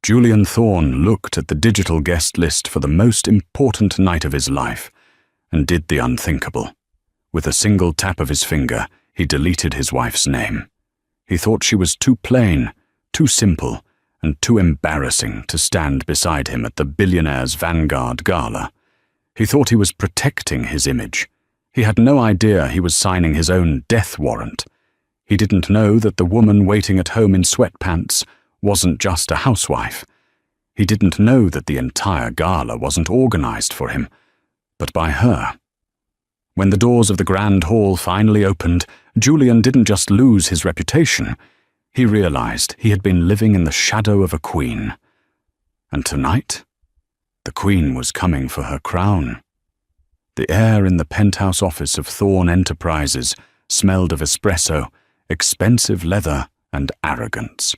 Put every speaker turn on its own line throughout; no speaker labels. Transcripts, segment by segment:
Julian Thorne looked at the digital guest list for the most important night of his life and did the unthinkable. With a single tap of his finger, he deleted his wife's name. He thought she was too plain, too simple, and too embarrassing to stand beside him at the Billionaire's Vanguard Gala. He thought he was protecting his image. He had no idea he was signing his own death warrant. He didn't know that the woman waiting at home in sweatpants wasn't just a housewife. He didn't know that the entire gala wasn't organized for him, but by her. When the doors of the grand hall finally opened, Julian didn't just lose his reputation. He realized he had been living in the shadow of a queen. And tonight, the queen was coming for her crown. The air in the penthouse office of Thorne Enterprises smelled of espresso, expensive leather, and arrogance.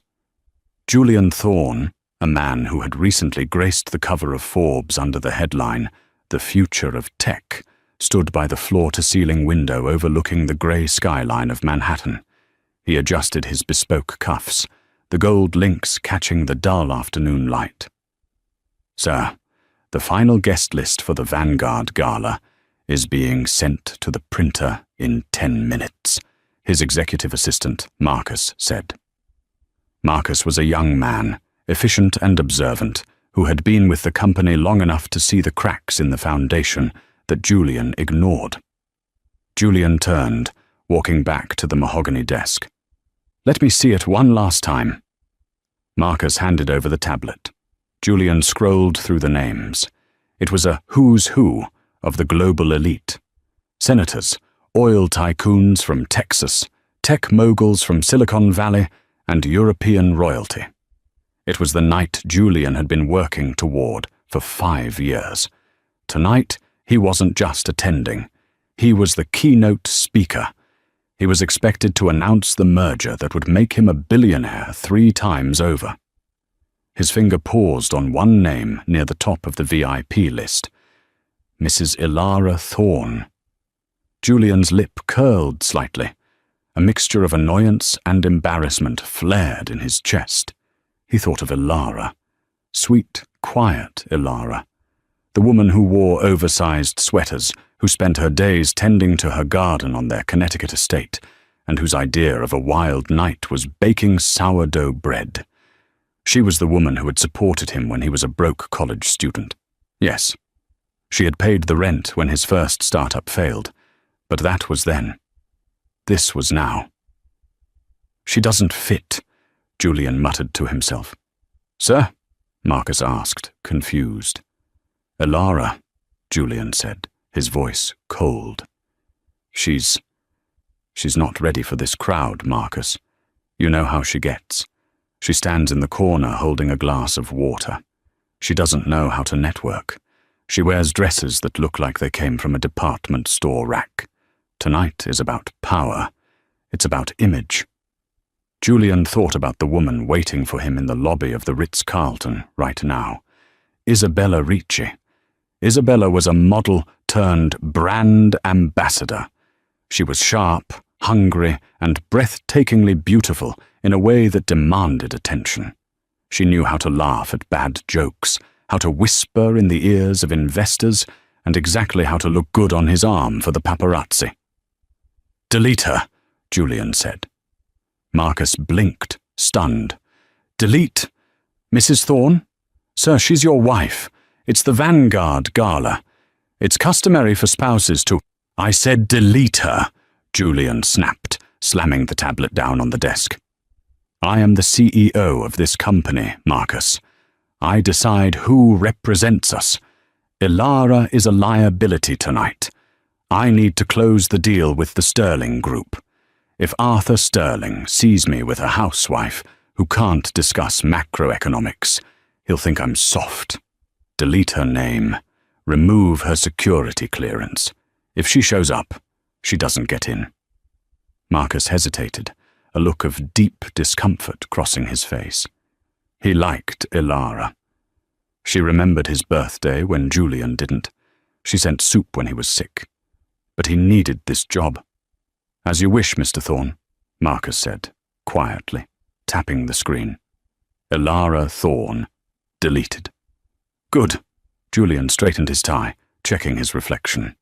Julian Thorne, a man who had recently graced the cover of Forbes under the headline, "The Future of Tech," stood by the floor-to-ceiling window overlooking the grey skyline of Manhattan. He adjusted his bespoke cuffs, the gold links catching the dull afternoon light. "Sir, the final guest list for the Vanguard Gala is being sent to the printer in 10 minutes, his executive assistant, Marcus, said. Marcus was a young man, efficient and observant, who had been with the company long enough to see the cracks in the foundation that Julian ignored. Julian turned, walking back to the mahogany desk. "Let me see it one last time." Marcus handed over the tablet. Julian scrolled through the names. It was a who's who of the global elite. Senators, oil tycoons from Texas, tech moguls from Silicon Valley, and European royalty. It was the night Julian had been working toward for 5 years. Tonight, he wasn't just attending. He was the keynote speaker. He was expected to announce the merger that would make him a billionaire 3 times over. His finger paused on one name near the top of the VIP list. Mrs. Ilara Thorne. Julian's lip curled slightly. A mixture of annoyance and embarrassment flared in his chest. He thought of Ilara. Sweet, quiet Ilara. The woman who wore oversized sweaters, who spent her days tending to her garden on their Connecticut estate, and whose idea of a wild night was baking sourdough bread. She was the woman who had supported him when he was a broke college student. Yes, she had paid the rent when his first startup failed, but that was then. This was now. "She doesn't fit," Julian muttered to himself. "Sir?" Marcus asked, confused. "Ilara," Julian said, his voice cold. She's not ready for this crowd, Marcus. You know how she gets. She stands in the corner holding a glass of water. She doesn't know how to network. She wears dresses that look like they came from a department store rack. Tonight is about power. It's about image." Julian thought about the woman waiting for him in the lobby of the Ritz-Carlton right now. Isabella Ricci. Isabella was a model turned brand ambassador. She was sharp, hungry, and breathtakingly beautiful in a way that demanded attention. She knew how to laugh at bad jokes, how to whisper in the ears of investors, and exactly how to look good on his arm for the paparazzi. "Delete her," Julian said. Marcus blinked, stunned. "Delete? Mrs. Thorne? Sir, she's your wife. It's the Vanguard Gala. It's customary for spouses to—" "I said delete her," Julian snapped, slamming the tablet down on the desk. "I am the CEO of this company, Marcus. I decide who represents us. Ilara is a liability tonight. I need to close the deal with the Sterling Group. If Arthur Sterling sees me with a housewife who can't discuss macroeconomics, he'll think I'm soft. Delete her name. Remove her security clearance. If she shows up, she doesn't get in." Marcus hesitated, a look of deep discomfort crossing his face. He liked Ilara. She remembered his birthday when Julian didn't. She sent soup when he was sick. But he needed this job. "As you wish, Mr. Thorne," Marcus said, quietly, tapping the screen. Ilara Thorne deleted. Good. Julian straightened his tie, checking his reflection.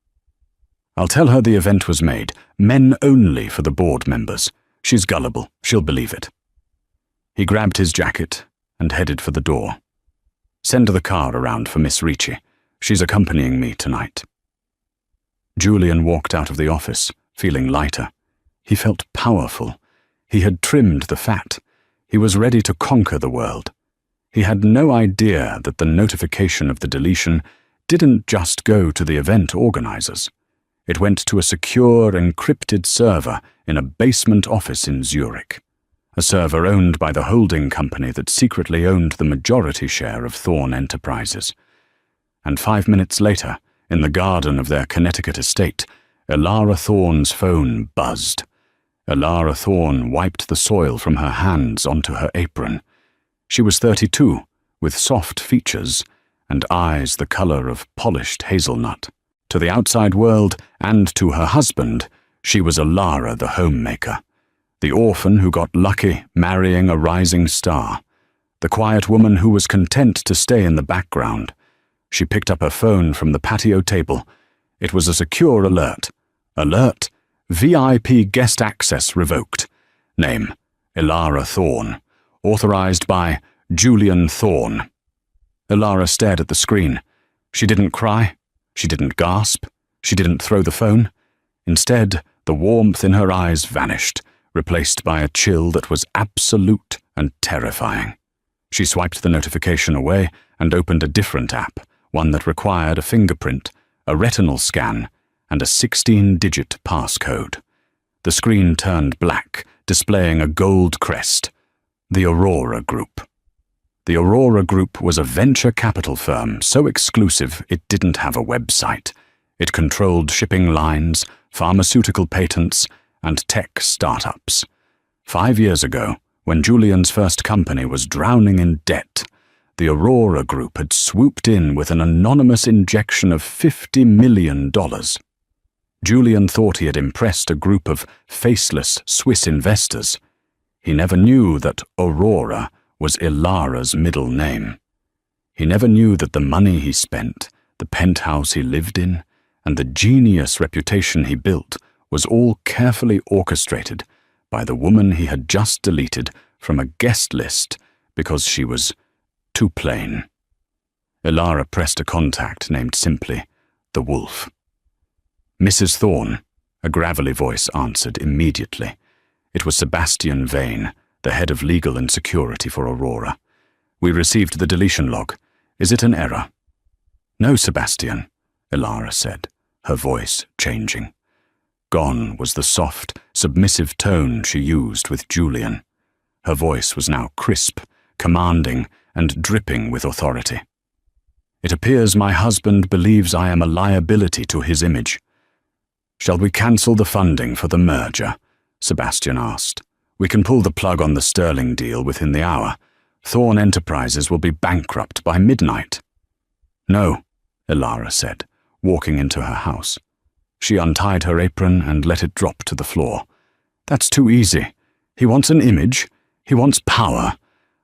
I'll tell her the event was made, men only for the board members. She's gullible, she'll believe it. He grabbed his jacket and headed for the door. Send the car around for Miss Ricci. She's accompanying me tonight. Julian walked out of the office, feeling lighter. He felt powerful. He had trimmed the fat. He was ready to conquer the world. He had no idea that the notification of the deletion didn't just go to the event organizers. It went to a secure, encrypted server in a basement office in Zurich, a server owned by the holding company that secretly owned the majority share of Thorn Enterprises. And 5 minutes later, in the garden of their Connecticut estate, Elara Thorn's phone buzzed. Elara Thorn wiped the soil from her hands onto her apron. She was 32, with soft features and eyes the color of polished hazelnut. To the outside world and to her husband, she was Elara the homemaker, the orphan who got lucky marrying a rising star, the quiet woman who was content to stay in the background. She picked up her phone from the patio table. It was a secure alert. Alert: VIP guest access revoked. Name: Elara Thorn. Authorized by Julian Thorn. Elara stared at the screen. She didn't cry. She didn't gasp. She didn't throw the phone. Instead, the warmth in her eyes vanished, replaced by a chill that was absolute and terrifying. She swiped the notification away and opened a different app, one that required a fingerprint, a retinal scan, and a 16-digit passcode. The screen turned black, displaying a gold crest. The Aurora Group. The Aurora Group was a venture capital firm so exclusive it didn't have a website. It controlled shipping lines, pharmaceutical patents, and tech startups. 5 years ago, when Julian's first company was drowning in debt, the Aurora Group had swooped in with an anonymous injection of $50 million. Julian thought he had impressed a group of faceless Swiss investors. He never knew that Aurora was Elara's middle name. He never knew that the money he spent, the penthouse he lived in, and the genius reputation he built was all carefully orchestrated by the woman he had just deleted from a guest list because she was too plain. Elara pressed a contact named simply the Wolf. Mrs. Thorn, a gravelly voice answered immediately. It was Sebastian Vane, the head of legal and security for Aurora. We received the deletion log. Is it an error? No, Sebastian, Elara said, her voice changing. Gone was the soft, submissive tone she used with Julian. Her voice was now crisp, commanding, and dripping with authority. It appears my husband believes I am a liability to his image. Shall we cancel the funding for the merger? Sebastian asked. We can pull the plug on the Sterling deal within the hour. Thorn Enterprises will be bankrupt by midnight. No, Elara said, walking into her house. She untied her apron and let it drop to the floor. That's too easy. He wants an image. He wants power.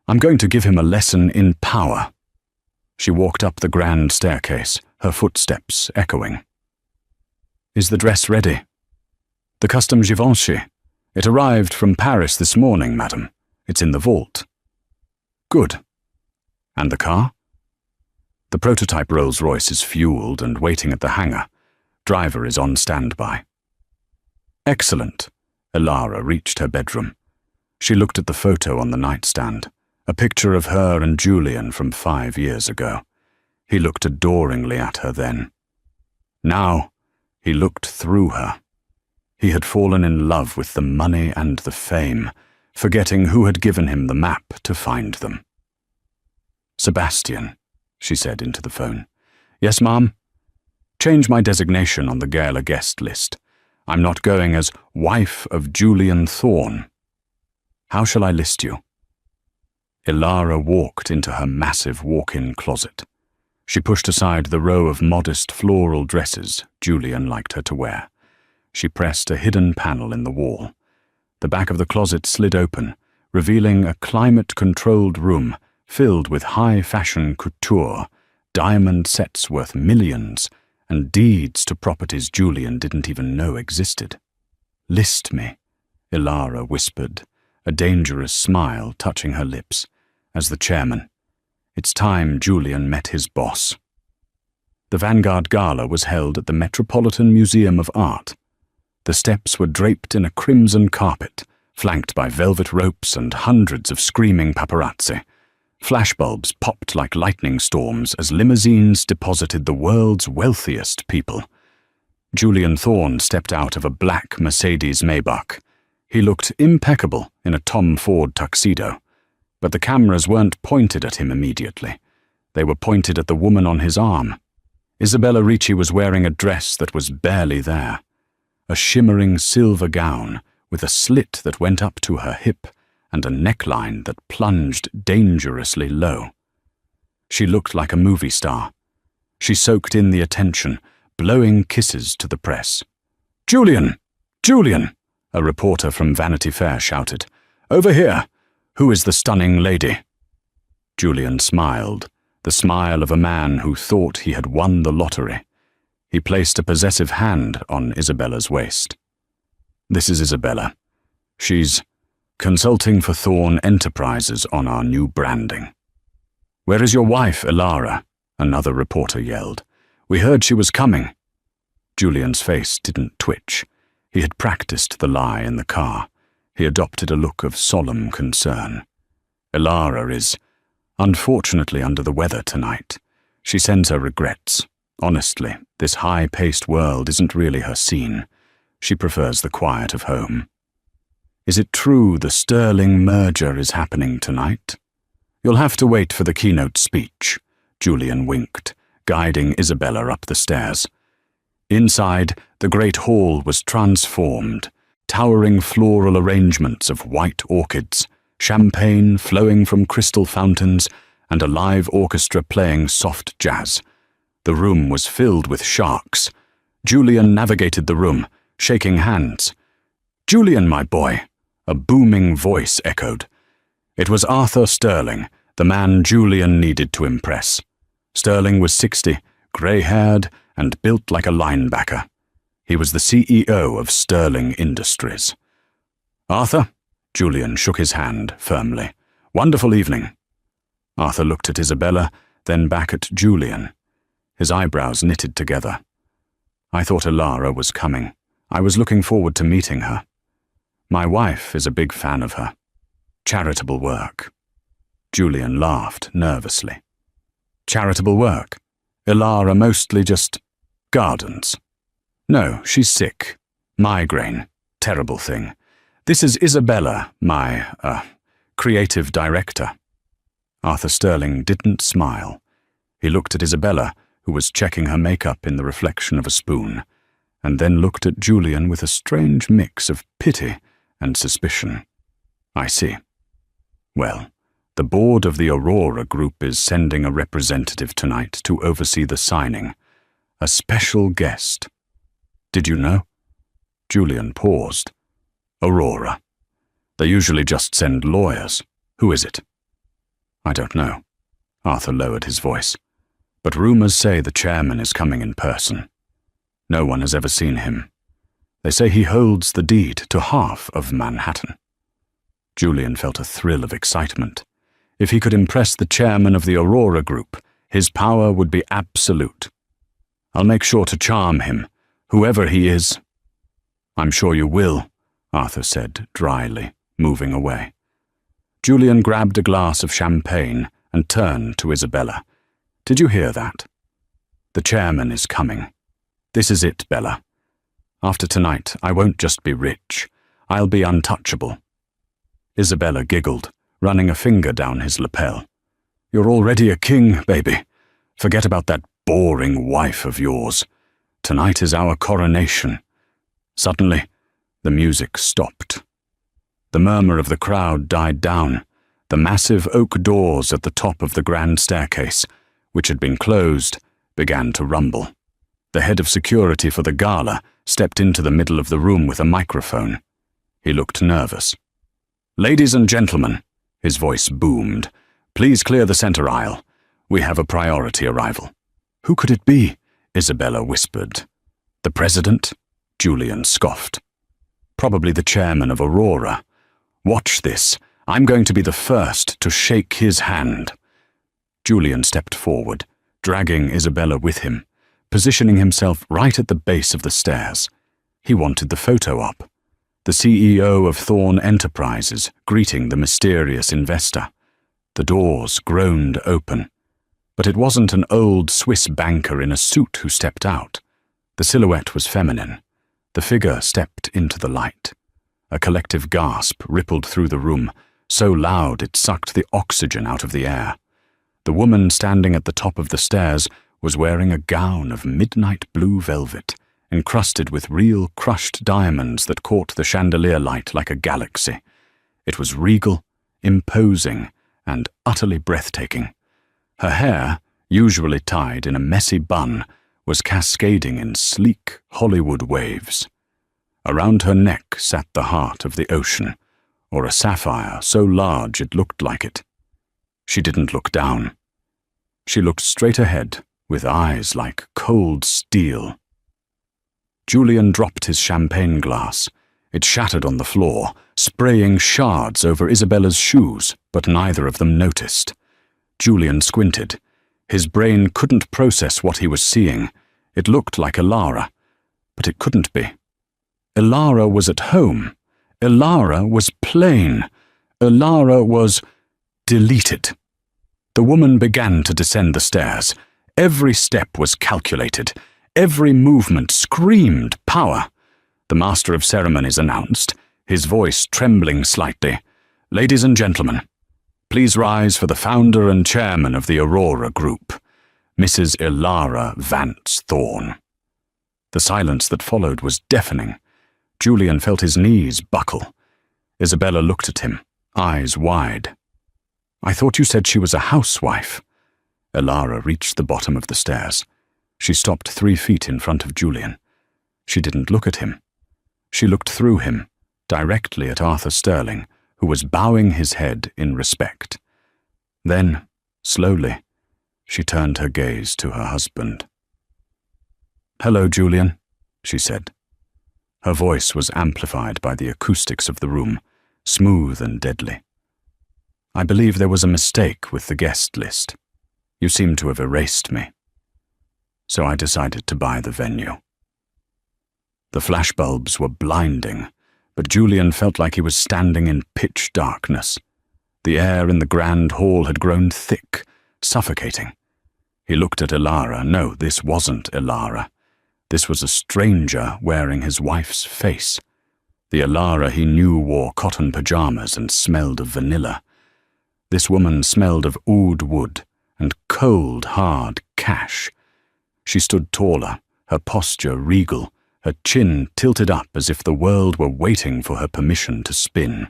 I'm going to give him a lesson in power. She walked up the grand staircase, her footsteps echoing. Is the dress ready? The custom Givenchy. It arrived from Paris this morning, madam. It's in the vault. Good. And the car? The prototype Rolls-Royce is fueled and waiting at the hangar. Driver is on standby. Excellent. Elara reached her bedroom. She looked at the photo on the nightstand, a picture of her and Julian from 5 years ago. He looked adoringly at her then. Now, he looked through her. He had fallen in love with the money and the fame, forgetting who had given him the map to find them. Sebastian, she said into the phone. Yes, ma'am? Change my designation on the Gala guest list. I'm not going as wife of Julian Thorn. How shall I list you? Elara walked into her massive walk-in closet. She pushed aside the row of modest floral dresses Julian liked her to wear. She pressed a hidden panel in the wall. The back of the closet slid open, revealing a climate-controlled room filled with high-fashion couture, diamond sets worth millions, and deeds to properties Julian didn't even know existed. "List me," Ilara whispered, a dangerous smile touching her lips, as the chairman. It's time Julian met his boss. The Vanguard Gala was held at the Metropolitan Museum of Art. The steps were draped in a crimson carpet, flanked by velvet ropes and hundreds of screaming paparazzi. Flashbulbs popped like lightning storms as limousines deposited the world's wealthiest people. Julian Thorne stepped out of a black Mercedes Maybach. He looked impeccable in a Tom Ford tuxedo, but the cameras weren't pointed at him immediately. They were pointed at the woman on his arm. Isabella Ricci was wearing a dress that was barely there, a shimmering silver gown with a slit that went up to her hip and a neckline that plunged dangerously low. She looked like a movie star. She soaked in the attention, blowing kisses to the press. "Julian! Julian!" a reporter from Vanity Fair shouted. "Over here! Who is the stunning lady?" Julian smiled, the smile of a man who thought he had won the lottery. He placed a possessive hand on Isabella's waist. "This is Isabella. She's consulting for Thorne Enterprises on our new branding." "Where is your wife, Ilara?" another reporter yelled. "We heard she was coming." Julian's face didn't twitch. He had practiced the lie in the car. He adopted a look of solemn concern. "Ilara is unfortunately under the weather tonight. She sends her regrets. Honestly, this high-paced world isn't really her scene. She prefers the quiet of home." "Is it true the sterling merger is happening tonight?" "You'll have to wait for the keynote speech," Julian winked, guiding Isabella up the stairs. Inside, the great hall was transformed, towering floral arrangements of white orchids, champagne flowing from crystal fountains, and a live orchestra playing soft jazz. The room was filled with sharks. Julian navigated the room, shaking hands. "Julian, my boy," a booming voice echoed. It was Arthur Sterling, the man Julian needed to impress. Sterling was 60, grey-haired, and built like a linebacker. He was the CEO of Sterling Industries. "Arthur?" Julian shook his hand firmly. "Wonderful evening." Arthur looked at Isabella, then back at Julian. His eyebrows knitted together. "I thought Ilara was coming. I was looking forward to meeting her. My wife is a big fan of her. Charitable work." Julian laughed nervously. "Charitable work? Ilara mostly just gardens?" "No, she's sick. Migraine. Terrible thing. This is Isabella, my, creative director." Arthur Sterling didn't smile. He looked at Isabella, who was checking her makeup in the reflection of a spoon, and then looked at Julian with a strange mix of pity and suspicion. "I see. Well, the board of the Aurora Group is sending a representative tonight to oversee the signing. A special guest. Did you know?" Julian paused. "Aurora. They usually just send lawyers. Who is it?" "I don't know." Arthur lowered his voice. "But rumors say the chairman is coming in person. No one has ever seen him. They say he holds the deed to half of Manhattan." Julian felt a thrill of excitement. If he could impress the chairman of the Aurora Group, his power would be absolute. "I'll make sure to charm him, whoever he is." "I'm sure you will," Arthur said dryly, moving away. Julian grabbed a glass of champagne and turned to Isabella. "Did you hear that? The chairman is coming. This is it, Bella. After tonight, I won't just be rich. I'll be untouchable." Isabella giggled, running a finger down his lapel. "You're already a king, baby. Forget about that boring wife of yours. Tonight is our coronation." Suddenly, the music stopped. The murmur of the crowd died down. The massive oak doors at the top of the grand staircase, which had been closed, began to rumble. The head of security for the gala stepped into the middle of the room with a microphone. He looked nervous. "Ladies and gentlemen," his voice boomed, Please clear the center aisle. We have a priority arrival. Who could it be? Isabella whispered. The president? Julian scoffed. Probably the chairman of Aurora. Watch this. I'm going to be the first to shake his hand. Julian stepped forward, dragging Isabella with him, positioning himself right at the base of the stairs. He wanted the photo op. The CEO of Thorn Enterprises greeting the mysterious investor. The doors groaned open. But it wasn't an old Swiss banker in a suit who stepped out. The silhouette was feminine. The figure stepped into the light. A collective gasp rippled through the room, so loud it sucked the oxygen out of the air. The woman standing at the top of the stairs was wearing a gown of midnight blue velvet, encrusted with real crushed diamonds that caught the chandelier light like a galaxy. It was regal, imposing, and utterly breathtaking. Her hair, usually tied in a messy bun, was cascading in sleek Hollywood waves. Around her neck sat the heart of the ocean, or a sapphire so large it looked like it. She didn't look down. She looked straight ahead, with eyes like cold steel. Julian dropped his champagne glass. It shattered on the floor, spraying shards over Isabella's shoes, but neither of them noticed. Julian squinted. His brain couldn't process what he was seeing. It looked like Ilara, but it couldn't be. Ilara was at home. Ilara was plain. Ilara was deleted. The woman began to descend the stairs. Every step was calculated. Every movement screamed power. The master of ceremonies announced, his voice trembling slightly, "Ladies and gentlemen, please rise for the founder and chairman of the Aurora Group, Mrs. Ilara Vance Thorn." The silence that followed was deafening. Julian felt his knees buckle. Isabella looked at him, eyes wide. "I thought you said she was a housewife." Ilara reached the bottom of the stairs. She stopped 3 feet in front of Julian. She didn't look at him. She looked through him, directly at Arthur Sterling, who was bowing his head in respect. Then, slowly, she turned her gaze to her husband. "Hello, Julian," she said. Her voice was amplified by the acoustics of the room, smooth and deadly. "I believe there was a mistake with the guest list. You seem to have erased me. So I decided to buy the venue." The flashbulbs were blinding, but Julian felt like he was standing in pitch darkness. The air in the grand hall had grown thick, suffocating. He looked at Ilara. No, this wasn't Ilara. This was a stranger wearing his wife's face. The Ilara he knew wore cotton pajamas and smelled of vanilla. This woman smelled of oud wood and cold, hard cash. She stood taller, her posture regal, her chin tilted up as if the world were waiting for her permission to spin.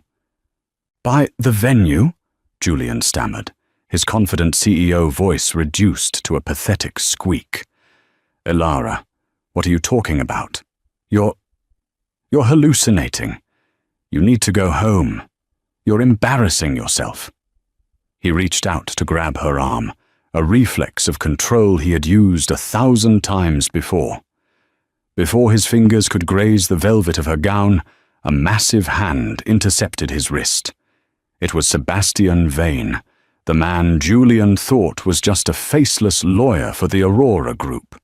"By the venue?" Julian stammered, his confident CEO voice reduced to a pathetic squeak. "Ilara, what are you talking about? You're hallucinating. You need to go home. You're embarrassing yourself." He reached out to grab her arm, a reflex of control he had used 1,000 times before. Before his fingers could graze the velvet of her gown, a massive hand intercepted his wrist. It was Sebastian Vane, the man Julian thought was just a faceless lawyer for the Aurora Group.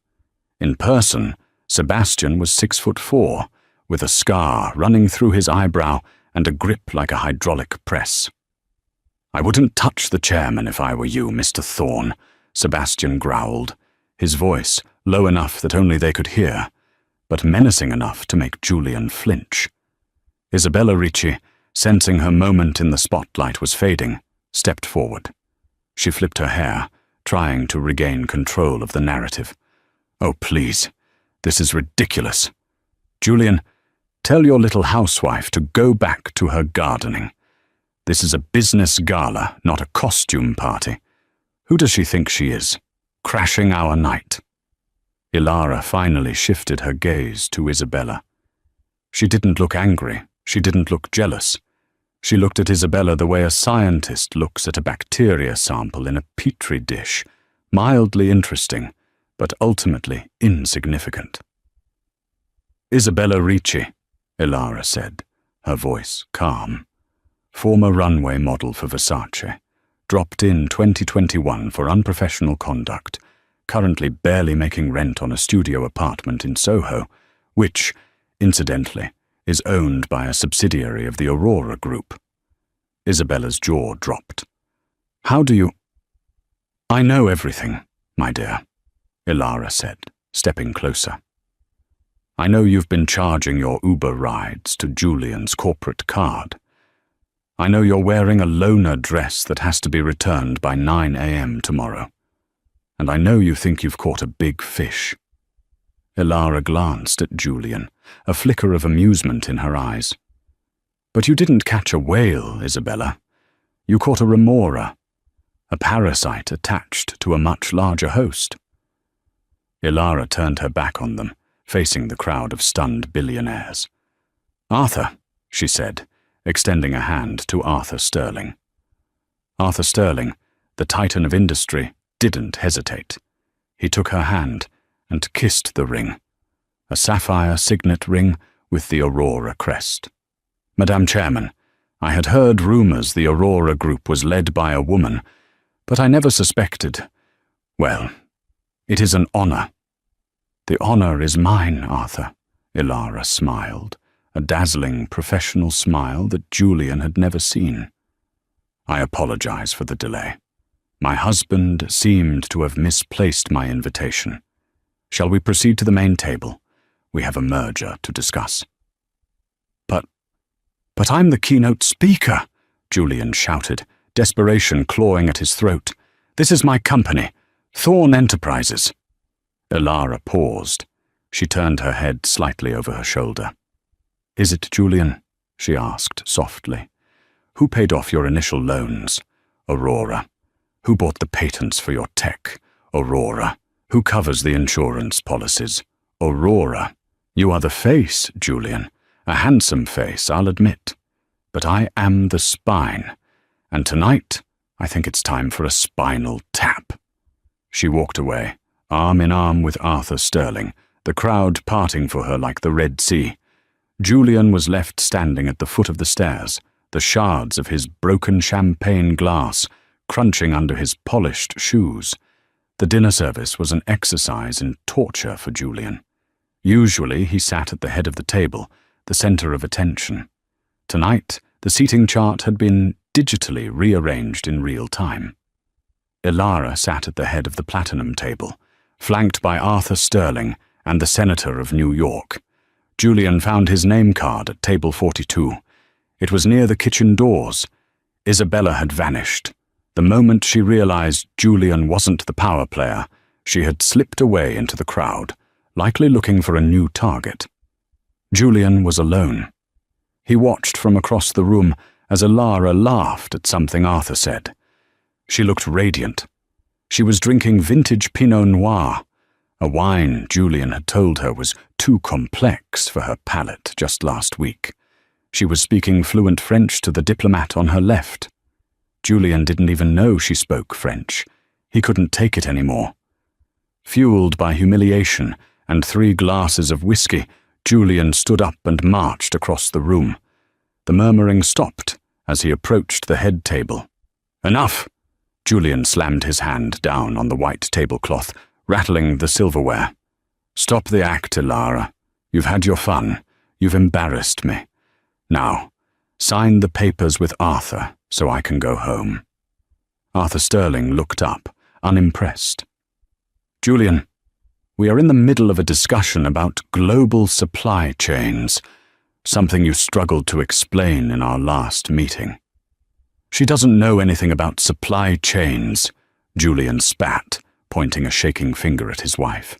In person, Sebastian was 6'4", with a scar running through his eyebrow and a grip like a hydraulic press. "I wouldn't touch the chairman if I were you, Mr. Thorn," Sebastian growled, his voice low enough that only they could hear, but menacing enough to make Julian flinch. Isabella Ricci, sensing her moment in the spotlight was fading, stepped forward. She flipped her hair, trying to regain control of the narrative. "Oh, please, this is ridiculous. Julian, tell your little housewife to go back to her gardening. This is a business gala, not a costume party. Who does she think she is? Crashing our night." Ilara finally shifted her gaze to Isabella. She didn't look angry. She didn't look jealous. She looked at Isabella the way a scientist looks at a bacteria sample in a petri dish, mildly interesting, but ultimately insignificant. "Isabella Ricci," Ilara said, her voice calm. "Former runway model for Versace. Dropped in 2021 for unprofessional conduct. Currently barely making rent on a studio apartment in Soho, which, incidentally, is owned by a subsidiary of the Aurora Group." Isabella's jaw dropped. "How do you—" "I know everything, my dear," Ilara said, stepping closer. "I know you've been charging your Uber rides to Julian's corporate card. I know you're wearing a loner dress that has to be returned by 9 a.m. tomorrow. And I know you think you've caught a big fish." Ilara glanced at Julian, a flicker of amusement in her eyes. "But you didn't catch a whale, Isabella. You caught a remora, a parasite attached to a much larger host." Ilara turned her back on them, facing the crowd of stunned billionaires. "Arthur," she said, extending a hand to Arthur Sterling. Arthur Sterling, the titan of industry, didn't hesitate. He took her hand and kissed the ring, a sapphire signet ring with the Aurora crest. "Madam Chairman, I had heard rumors the Aurora Group was led by a woman, but I never suspected. Well, it is an honor." "The honor is mine, Arthur," Ilara smiled, a dazzling professional smile that Julian had never seen. "I apologize for the delay. My husband seemed to have misplaced my invitation. Shall we proceed to the main table? We have a merger to discuss." But I'm the keynote speaker," Julian shouted, desperation clawing at his throat. "This is my company, Thorn Enterprises." Ilara paused. She turned her head slightly over her shoulder. "Is it, Julian?" she asked softly. "Who paid off your initial loans? Aurora. Who bought the patents for your tech? Aurora. Who covers the insurance policies? Aurora. You are the face, Julian. A handsome face, I'll admit. But I am the spine. And tonight, I think it's time for a spinal tap." She walked away, arm in arm with Arthur Sterling, the crowd parting for her like the Red Sea. Julian was left standing at the foot of the stairs, the shards of his broken champagne glass crunching under his polished shoes. The dinner service was an exercise in torture for Julian. Usually he sat at the head of the table, the center of attention. Tonight, the seating chart had been digitally rearranged in real time. Ilara sat at the head of the platinum table, flanked by Arthur Sterling and the Senator of New York. Julian found his name card at table 42. It was near the kitchen doors. Isabella had vanished. The moment she realized Julian wasn't the power player, she had slipped away into the crowd, likely looking for a new target. Julian was alone. He watched from across the room as Ilara laughed at something Arthur said. She looked radiant. She was drinking vintage Pinot Noir, a wine Julian had told her was too complex for her palate just last week. She was speaking fluent French to the diplomat on her left. Julian didn't even know she spoke French. He couldn't take it anymore. Fueled by humiliation and 3 glasses of whiskey, Julian stood up and marched across the room. The murmuring stopped as he approached the head table. "Enough!" Julian slammed his hand down on the white tablecloth, rattling the silverware. "Stop the act, Ilara. You've had your fun. You've embarrassed me. Now, sign the papers with Arthur so I can go home." Arthur Sterling looked up, unimpressed. "Julian, we are in the middle of a discussion about global supply chains, something you struggled to explain in our last meeting." "She doesn't know anything about supply chains," Julian spat, pointing a shaking finger at his wife.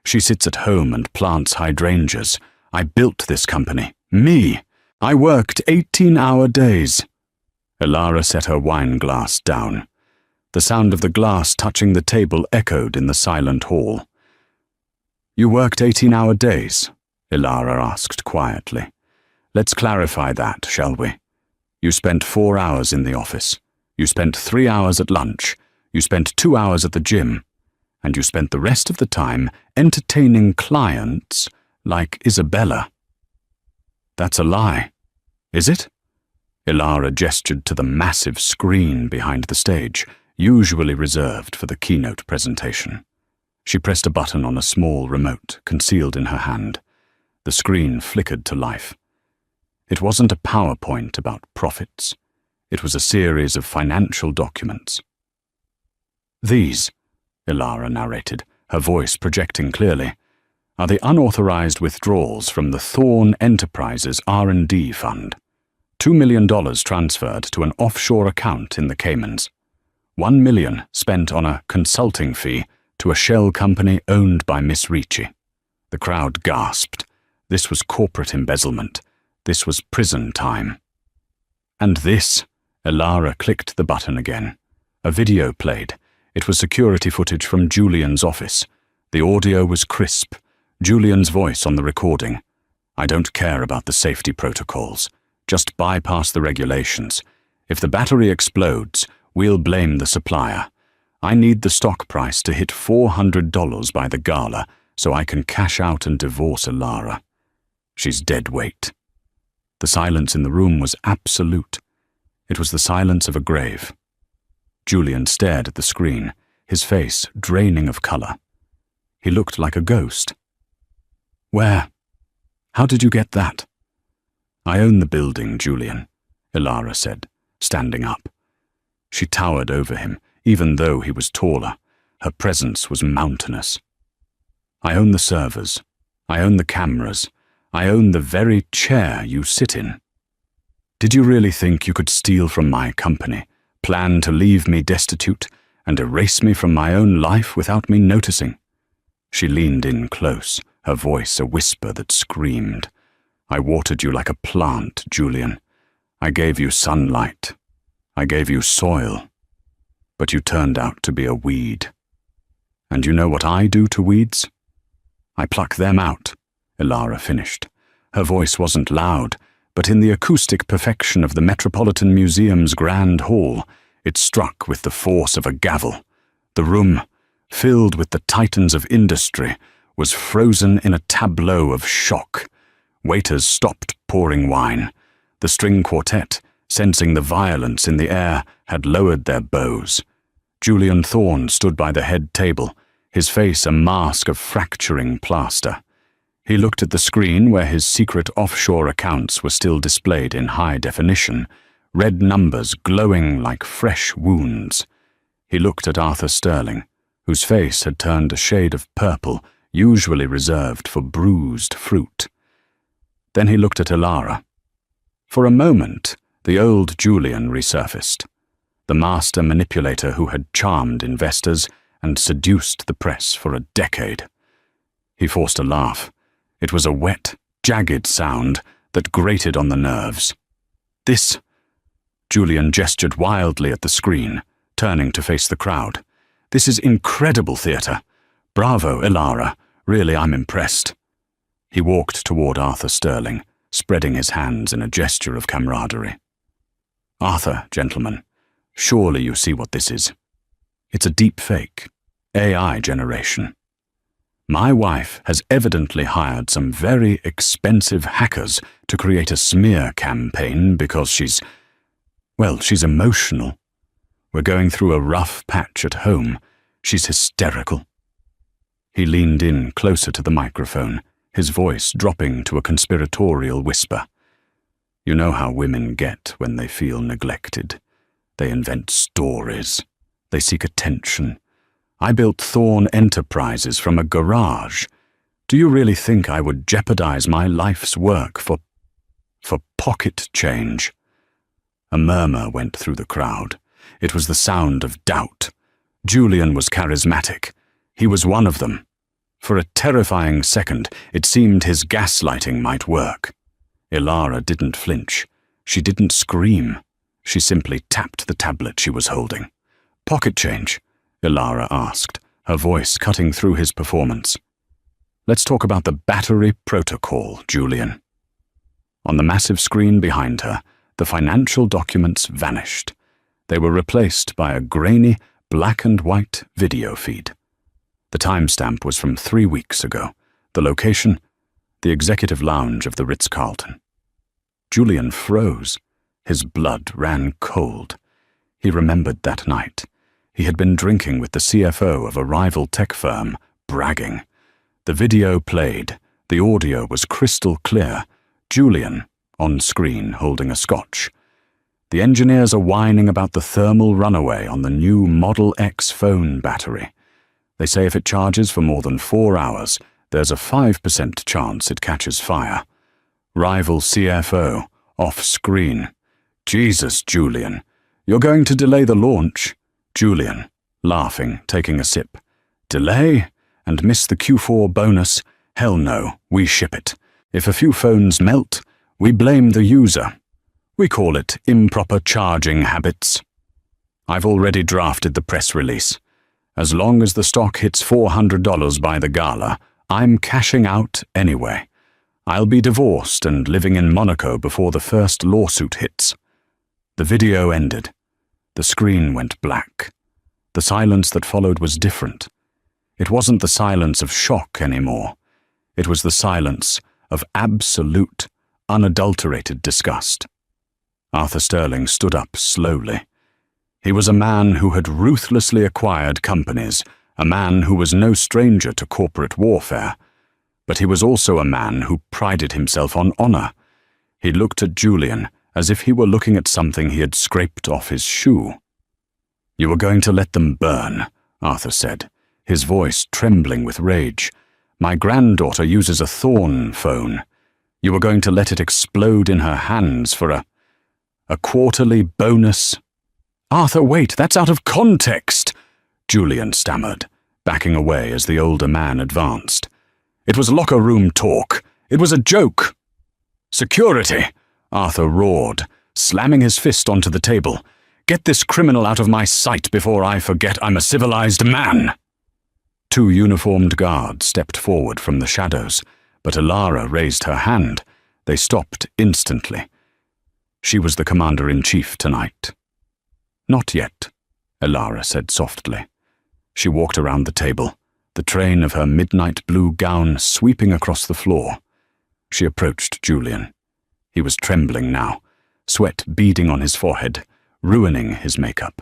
"She sits at home and plants hydrangeas. I built this company. Me! I worked 18-hour days." Ilara set her wine glass down. The sound of the glass touching the table echoed in the silent hall. "You worked 18-hour days?" Ilara asked quietly. "Let's clarify that, shall we? You spent 4 hours in the office. You spent 3 hours at lunch. You spent 2 hours at the gym. And you spent the rest of the time entertaining clients like Isabella. That's a lie, is it? Ilara gestured to the massive screen behind the stage, usually reserved for the keynote presentation. She pressed a button on a small remote concealed in her hand. The screen flickered to life. It wasn't a PowerPoint about profits. It was a series of financial documents. These, Ilara narrated, her voice projecting clearly, are the unauthorized withdrawals from the Thorn Enterprises R&D Fund. $2 million transferred to an offshore account in the Caymans. $1 million spent on a consulting fee to a shell company owned by Miss Ricci. The crowd gasped. This was corporate embezzlement. This was prison time. And this, Ilara clicked the button again. A video played. It was security footage from Julian's office. The audio was crisp. Julian's voice on the recording. I don't care about the safety protocols. Just bypass the regulations. If the battery explodes, we'll blame the supplier. I need the stock price to hit $400 by the Gala so I can cash out and divorce Ilara. She's dead weight. The silence in the room was absolute. It was the silence of a grave. Julian stared at the screen, his face draining of color. He looked like a ghost. Where? How did you get that? I own the building, Julian, Ilara said, standing up. She towered over him, even though he was taller. Her presence was mountainous. I own the servers. I own the cameras. I own the very chair you sit in. Did you really think you could steal from my company, plan to leave me destitute, and erase me from my own life without me noticing? She leaned in close, her voice a whisper that screamed. I watered you like a plant, Julian. I gave you sunlight. I gave you soil. But you turned out to be a weed. And you know what I do to weeds? I pluck them out, Ilara finished. Her voice wasn't loud, but in the acoustic perfection of the Metropolitan Museum's Grand Hall, it struck with the force of a gavel. The room, filled with the titans of industry, was frozen in a tableau of shock. Waiters stopped pouring wine. The string quartet, sensing the violence in the air, had lowered their bows. Julian Thorne stood by the head table, his face a mask of fracturing plaster. He looked at the screen where his secret offshore accounts were still displayed in high definition, red numbers glowing like fresh wounds. He looked at Arthur Sterling, whose face had turned a shade of purple, usually reserved for bruised fruit. Then he looked at Ilara. For a moment, the old Julian resurfaced, the master manipulator who had charmed investors and seduced the press for a decade. He forced a laugh. It was a wet, jagged sound that grated on the nerves. This, Julian gestured wildly at the screen, turning to face the crowd. This is incredible theater. Bravo, Ilara. Really, I'm impressed. He walked toward Arthur Sterling, spreading his hands in a gesture of camaraderie. Arthur, gentlemen, surely you see what this is. It's a deep fake, AI generation. My wife has evidently hired some very expensive hackers to create a smear campaign because she's emotional. We're going through a rough patch at home. She's hysterical. He leaned in closer to the microphone, his voice dropping to a conspiratorial whisper. You know how women get when they feel neglected. They invent stories. They seek attention. I built Thorn Enterprises from a garage. Do you really think I would jeopardize my life's work for pocket change? A murmur went through the crowd. It was the sound of doubt. Julian was charismatic. He was one of them. For a terrifying second, it seemed his gaslighting might work. Ilara didn't flinch. She didn't scream. She simply tapped the tablet she was holding. Pocket change? Ilara asked, her voice cutting through his performance. Let's talk about the battery protocol, Julian. On the massive screen behind her, The financial documents vanished. They were replaced by a grainy, black and white video feed. The timestamp was from 3 weeks ago. The location, the executive lounge of the Ritz-Carlton. Julian froze. His blood ran cold. He remembered that night. He had been drinking with the CFO of a rival tech firm, bragging. The video played. The audio was crystal clear. Julian, on screen, holding a scotch. The engineers are whining about the thermal runaway on the new Model X phone battery. They say if it charges for more than 4 hours, there's a 5% chance it catches fire. Rival CFO, off-screen. Jesus, Julian. You're going to delay the launch? Julian, laughing, taking a sip. Delay? And miss the Q4 bonus? Hell no, we ship it. If a few phones melt, we blame the user. We call it improper charging habits. I've already drafted the press release. As long as the stock hits $400 by the Gala, I'm cashing out anyway. I'll be divorced and living in Monaco before the first lawsuit hits. The video ended. The screen went black. The silence that followed was different. It wasn't the silence of shock anymore. It was the silence of absolute, unadulterated disgust. Arthur Sterling stood up slowly. He was a man who had ruthlessly acquired companies, a man who was no stranger to corporate warfare. But he was also a man who prided himself on honor. He looked at Julian as if he were looking at something he had scraped off his shoe. You were going to let them burn, Arthur said, his voice trembling with rage. My granddaughter uses a Thorn phone. You were going to let it explode in her hands for a quarterly bonus. Arthur, wait, that's out of context, Julian stammered, backing away as the older man advanced. It was locker room talk. It was a joke. Security, Arthur roared, slamming his fist onto the table. Get this criminal out of my sight before I forget I'm a civilized man. 2 uniformed guards stepped forward from the shadows, but Alara raised her hand. They stopped instantly. She was the commander-in-chief tonight. Not yet, Alara said softly. She walked around the table, the train of her midnight blue gown sweeping across the floor. She approached Julian. He was trembling now, sweat beading on his forehead, ruining his makeup.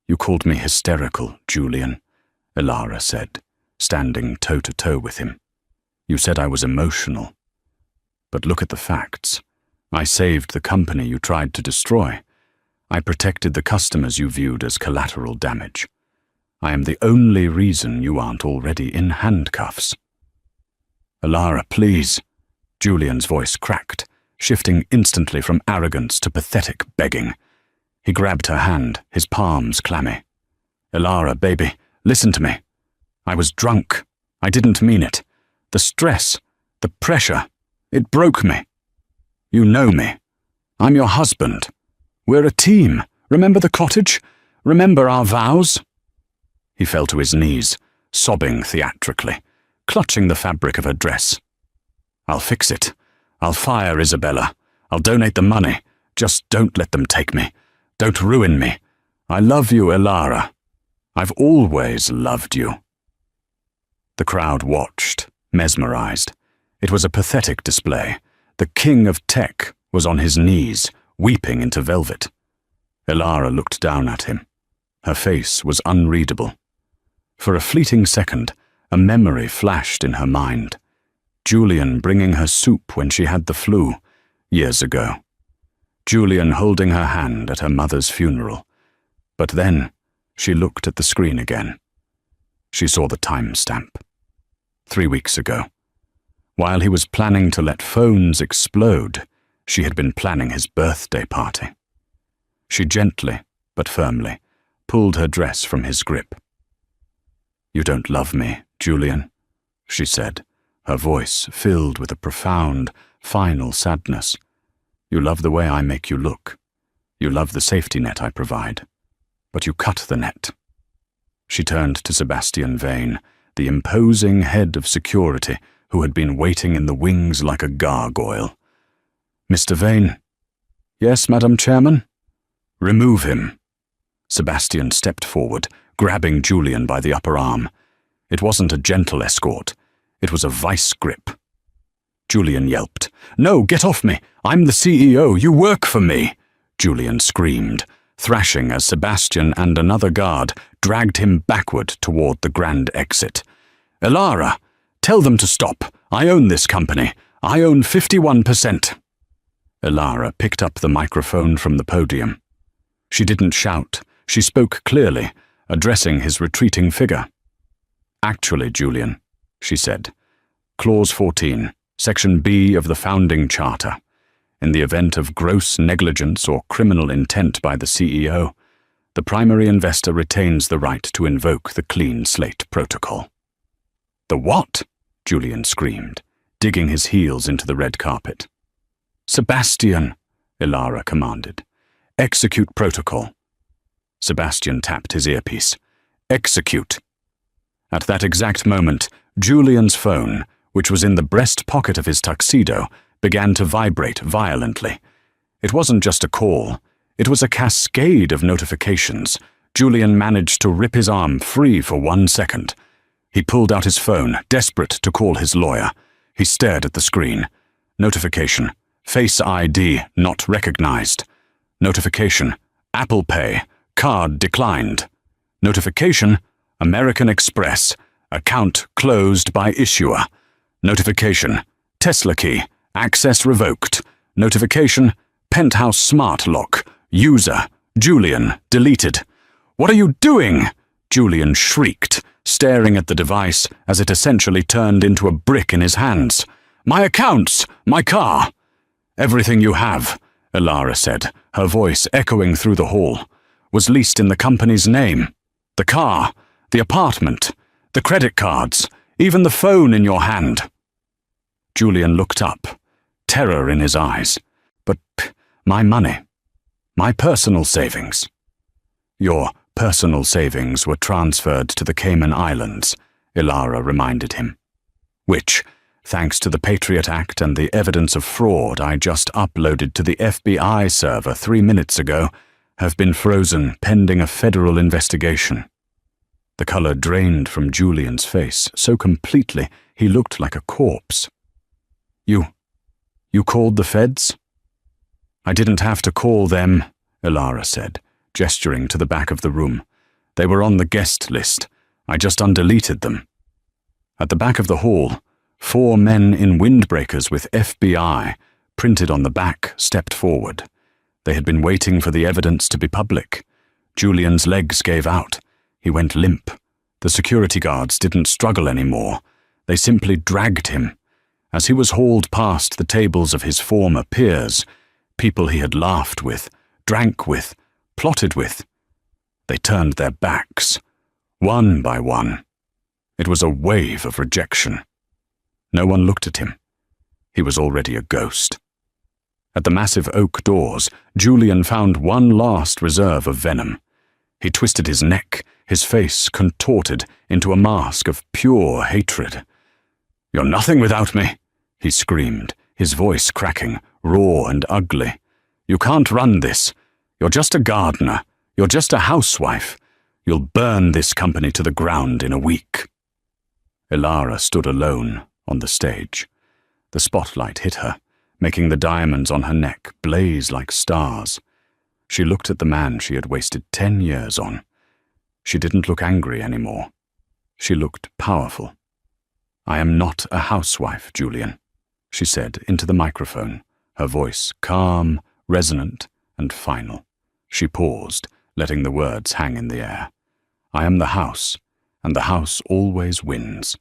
You called me hysterical, Julian, Alara said, standing toe-to-toe with him. You said I was emotional. But look at the facts. I saved the company you tried to destroy. I protected the customers you viewed as collateral damage. I am the only reason you aren't already in handcuffs. Alara, please. Julian's voice cracked, shifting instantly from arrogance to pathetic begging. He grabbed her hand, his palms clammy. Alara, baby, listen to me. I was drunk. I didn't mean it. The stress, the pressure, it broke me. You know me. I'm your husband. We're a team. Remember the cottage? Remember our vows? He fell to his knees, sobbing theatrically, clutching the fabric of her dress. I'll fix it. I'll fire Isabella. I'll donate the money. Just don't let them take me. Don't ruin me. I love you, Alara. I've always loved you. The crowd watched, mesmerized. It was a pathetic display. The king of tech was on his knees, weeping into velvet. Alara looked down at him. Her face was unreadable. For a fleeting second, a memory flashed in her mind. Julian bringing her soup when she had the flu, years ago. Julian holding her hand at her mother's funeral. But then, she looked at the screen again. She saw the timestamp. 3 weeks ago. While he was planning to let phones explode, she had been planning his birthday party. She gently, but firmly, pulled her dress from his grip. You don't love me, Julian, she said, her voice filled with a profound, final sadness. You love the way I make you look. You love the safety net I provide. But you cut the net. She turned to Sebastian Vane, the imposing head of security who had been waiting in the wings like a gargoyle. Mr. Vane, Yes, Madam Chairman? Remove him. Sebastian stepped forward, grabbing Julian by the upper arm. It wasn't a gentle escort. It was a vice grip. Julian yelped. No, get off me! I'm the CEO! You work for me! Julian screamed, thrashing as Sebastian and another guard dragged him backward toward the grand exit. Elara, tell them to stop. I own this company. I own 51%. Elara picked up the microphone from the podium. She didn't shout. She spoke clearly, addressing his retreating figure. Actually, Julian, she said, Clause 14, Section B of the Founding Charter. In the event of gross negligence or criminal intent by the CEO, the primary investor retains the right to invoke the clean slate protocol. The what? Julian screamed, digging his heels into the red carpet. Sebastian, Elara commanded. Execute protocol. Sebastian tapped his earpiece. Execute. At that exact moment, Julian's phone, which was in the breast pocket of his tuxedo, began to vibrate violently. It wasn't just a call. It was a cascade of notifications. Julian managed to rip his arm free for 1 second. He pulled out his phone, desperate to call his lawyer. He stared at the screen. Notification. Face ID not recognized. Notification. Apple Pay. Card declined. Notification. American Express. Account closed by issuer. Notification. Tesla key. Access revoked. Notification. Penthouse smart lock. User. Julian. Deleted. What are you doing? Julian shrieked, staring at the device as it essentially turned into a brick in his hands. My accounts! My car! Everything you have, Elara said, her voice echoing through the hall, was leased in the company's name. The car, the apartment, the credit cards, even the phone in your hand. Julian looked up, terror in his eyes. But my money, my personal savings. Your personal savings were transferred to the Cayman Islands, Elara reminded him, which, thanks to the Patriot Act and the evidence of fraud I just uploaded to the FBI server 3 minutes ago, have been frozen pending a federal investigation. The color drained from Julian's face so completely he looked like a corpse. You called the feds? I didn't have to call them, Elara said, gesturing to the back of the room. They were on the guest list. I just undeleted them. At the back of the hall, 4 men in windbreakers with FBI printed on the back stepped forward. They had been waiting for the evidence to be public. Julian's legs gave out. He went limp. The security guards didn't struggle anymore. They simply dragged him. As he was hauled past the tables of his former peers, people he had laughed with, drank with, plotted with, they turned their backs, one by one. It was a wave of rejection. No one looked at him. He was already a ghost. At the massive oak doors, Julian found one last reserve of venom. He twisted his neck, his face contorted into a mask of pure hatred. You're nothing without me, he screamed, his voice cracking, raw and ugly. You can't run this. You're just a gardener. You're just a housewife. You'll burn this company to the ground in a week. Elara stood alone on the stage. The spotlight hit her, making the diamonds on her neck blaze like stars. She looked at the man she had wasted 10 years on. She didn't look angry anymore. She looked powerful. I am not a housewife, Julian, she said into the microphone, her voice calm, resonant, and final. She paused, letting the words hang in the air. I am the house, and the house always wins.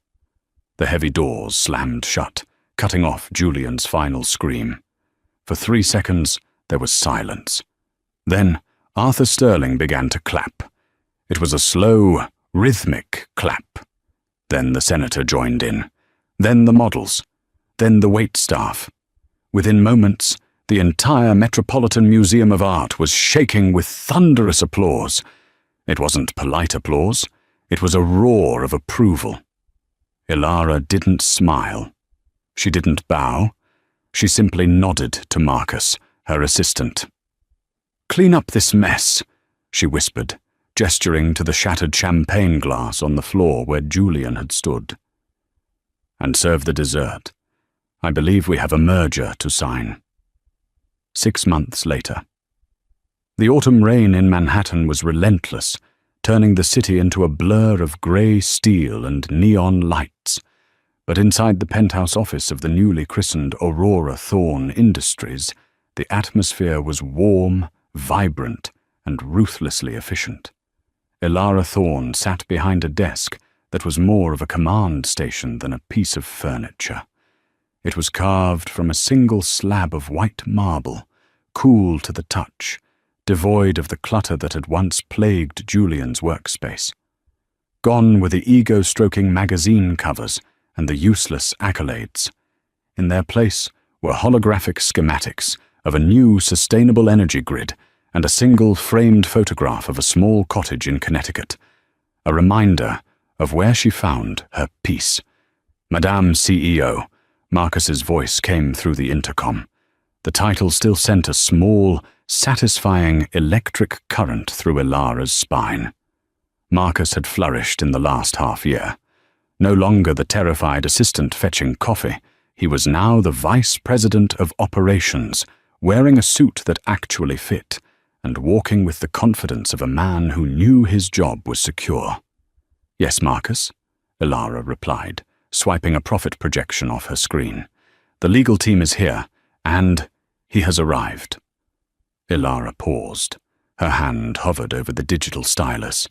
The heavy doors slammed shut, cutting off Julian's final scream. For 3 seconds, there was silence. Then Arthur Sterling began to clap. It was a slow, rhythmic clap. Then the senator joined in. Then the models. Then the waitstaff. Within moments, the entire Metropolitan Museum of Art was shaking with thunderous applause. It wasn't polite applause. It was a roar of approval. Elara didn't smile. She didn't bow. She simply nodded to Marcus, her assistant. "Clean up this mess," she whispered, gesturing to the shattered champagne glass on the floor where Julian had stood. "And serve the dessert. I believe we have a merger to sign." 6 months later. The autumn rain in Manhattan was relentless, turning the city into a blur of grey steel and neon lights. But inside the penthouse office of the newly christened Aurora Thorn Industries, the atmosphere was warm, vibrant, and ruthlessly efficient. Elara Thorn sat behind a desk that was more of a command station than a piece of furniture. It was carved from a single slab of white marble, cool to the touch, devoid of the clutter that had once plagued Julian's workspace. Gone were the ego-stroking magazine covers and the useless accolades. In their place were holographic schematics of a new sustainable energy grid and a single framed photograph of a small cottage in Connecticut, a reminder of where she found her peace. "Madame CEO," Marcus's voice came through the intercom. The title still sent a small, satisfying electric current through Elara's spine. Marcus had flourished in the last half-year. No longer the terrified assistant fetching coffee, he was now the vice president of operations, wearing a suit that actually fit, and walking with the confidence of a man who knew his job was secure. "Yes, Marcus," Elara replied, swiping a profit projection off her screen. "The legal team is here, and he has arrived." Elara paused. Her hand hovered over the digital stylus.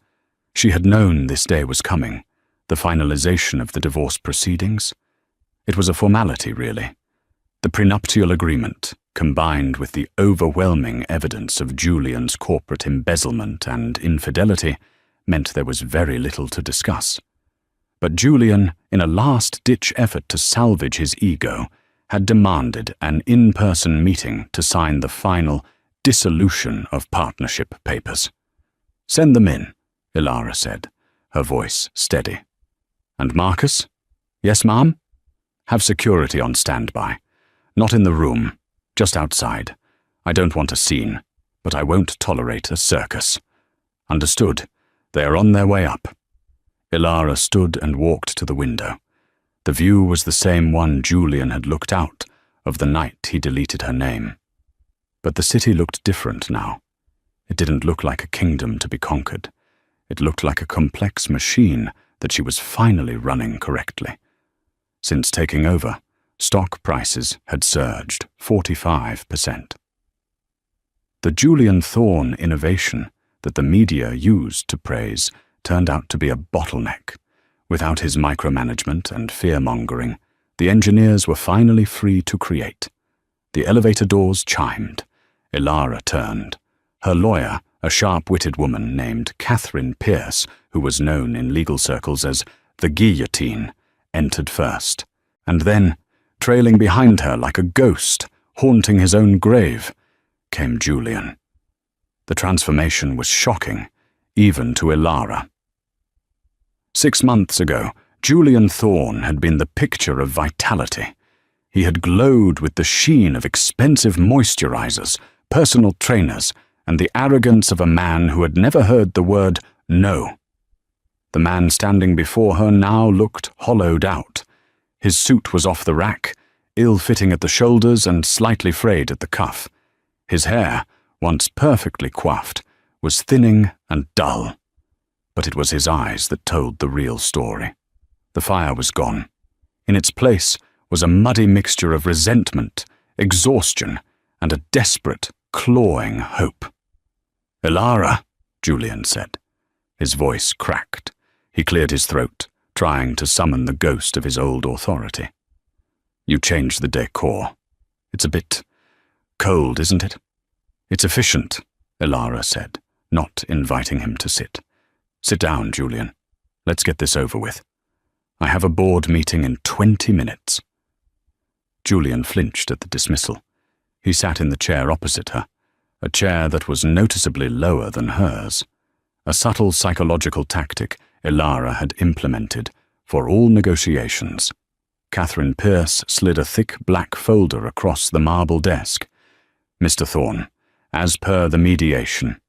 She had known this day was coming, the finalization of the divorce proceedings. It was a formality, really. The prenuptial agreement, combined with the overwhelming evidence of Julian's corporate embezzlement and infidelity, meant there was very little to discuss. But Julian, in a last-ditch effort to salvage his ego, had demanded an in-person meeting to sign the final dissolution of partnership papers. "Send them in," Elara said, her voice steady. "And Marcus?" "Yes, ma'am?" "Have security on standby. Not in the room, just outside. I don't want a scene, but I won't tolerate a circus." "Understood. They are on their way up." Elara stood and walked to the window. The view was the same one Julian had looked out of the night he deleted her name. But the city looked different now. It didn't look like a kingdom to be conquered. It looked like a complex machine that she was finally running correctly. Since taking over, stock prices had surged 45%. The Julian Thorn innovation that the media used to praise turned out to be a bottleneck. Without his micromanagement and fear-mongering, the engineers were finally free to create. The elevator doors chimed. Elara turned. Her lawyer, a sharp-witted woman named Catherine Pierce, who was known in legal circles as the Guillotine, entered first. And then, trailing behind her like a ghost, haunting his own grave, came Julian. The transformation was shocking, even to Elara. 6 months ago, Julian Thorn had been the picture of vitality. He had glowed with the sheen of expensive moisturizers, personal trainers, and the arrogance of a man who had never heard the word no. The man standing before her now looked hollowed out. His suit was off the rack, ill-fitting at the shoulders and slightly frayed at the cuff. His hair, once perfectly coiffed, was thinning and dull. But it was his eyes that told the real story. The fire was gone. In its place was a muddy mixture of resentment, exhaustion, and a desperate, clawing hope. "Elara," Julian said. His voice cracked. He cleared his throat, trying to summon the ghost of his old authority. "You changed the decor. It's a bit cold, isn't it?" "It's efficient," Elara said, not inviting him to sit. "Sit down, Julian. Let's get this over with. I have a board meeting in 20 minutes. Julian flinched at the dismissal. He sat in the chair opposite her, a chair that was noticeably lower than hers. A subtle psychological tactic Elara had implemented for all negotiations. Catherine Pierce slid a thick black folder across the marble desk. Mr. Thorne, as per the mediation,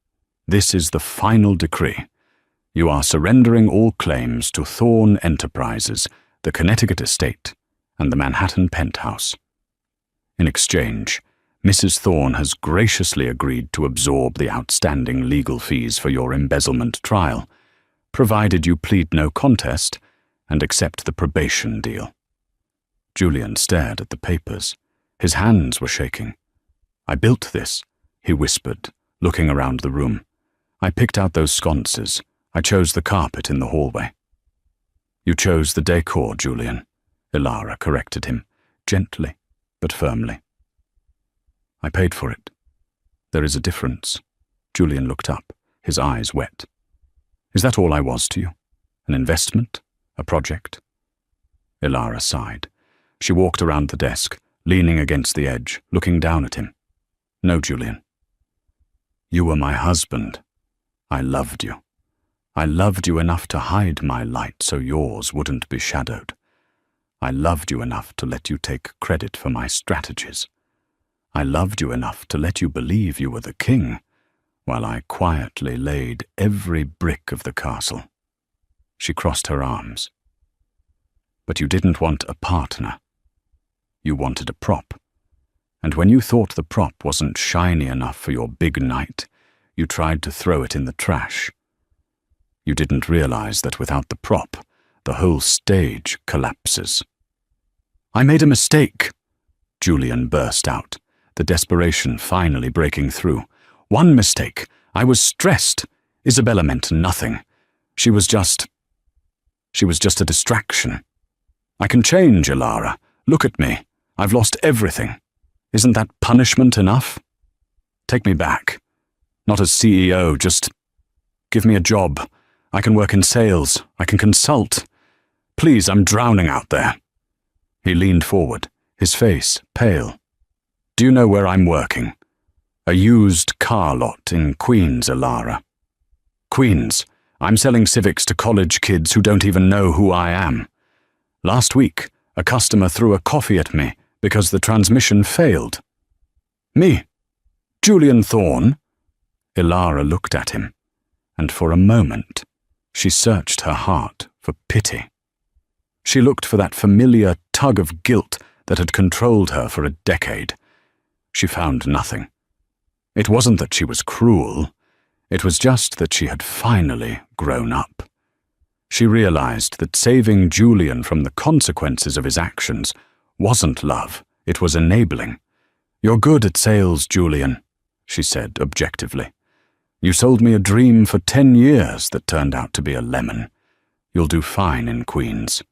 this is the final decree. You are surrendering all claims to Thorne Enterprises, the Connecticut estate, and the Manhattan penthouse. In exchange, Mrs. Thorne has graciously agreed to absorb the outstanding legal fees for your embezzlement trial, provided you plead no contest and accept the probation deal. Julian stared at the papers. His hands were shaking. I built this, he whispered, looking around the room. I picked out those sconces. I chose the carpet in the hallway. You chose the decor, Julian, Ilara corrected him, gently but firmly. I paid for it. There is a difference. Julian looked up, his eyes wet. Is that all I was to you? An investment? A project? Ilara sighed. She walked around the desk, leaning against the edge, looking down at him. No, Julian. You were my husband. I loved you. I loved you enough to hide my light so yours wouldn't be shadowed. I loved you enough to let you take credit for my strategies. I loved you enough to let you believe you were the king, while I quietly laid every brick of the castle. She crossed her arms. But you didn't want a partner. You wanted a prop. And when you thought the prop wasn't shiny enough for your big night, you tried to throw it in the trash. You didn't realize that without the prop, the whole stage collapses. I made a mistake, Julian burst out, the desperation finally breaking through. One mistake. I was stressed. Isabella meant nothing. She was just a distraction. I can change, Ilara. Look at me. I've lost everything. Isn't that punishment enough? Take me back. Not as CEO, just give me a job. I can work in sales. I can consult. Please, I'm drowning out there. He leaned forward, his face pale. Do you know where I'm working? A used car lot in Queens, Ilara. Queens. I'm selling Civics to college kids who don't even know who I am. Last week, a customer threw a coffee at me because the transmission failed. Me? Julian Thorne? Ilara looked at him, and for a moment, she searched her heart for pity. She looked for that familiar tug of guilt that had controlled her for a decade. She found nothing. It wasn't that she was cruel. It was just that she had finally grown up. She realized that saving Julian from the consequences of his actions wasn't love, it was enabling. You're good at sales, Julian, she said objectively. You sold me a dream for 10 years that turned out to be a lemon. You'll do fine in Queens.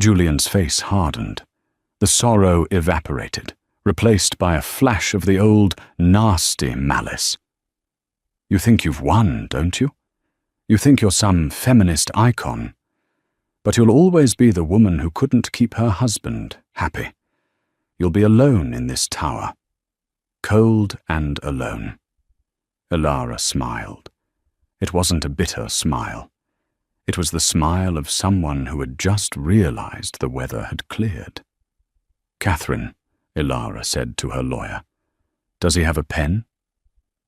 Julian's face hardened. The sorrow evaporated, replaced by a flash of the old, nasty malice. You think you've won, don't you? You think you're some feminist icon. But you'll always be the woman who couldn't keep her husband happy. You'll be alone in this tower. Cold and alone. Ilara smiled. It wasn't a bitter smile. It was the smile of someone who had just realized the weather had cleared. Catherine, Ilara said to her lawyer. Does he have a pen?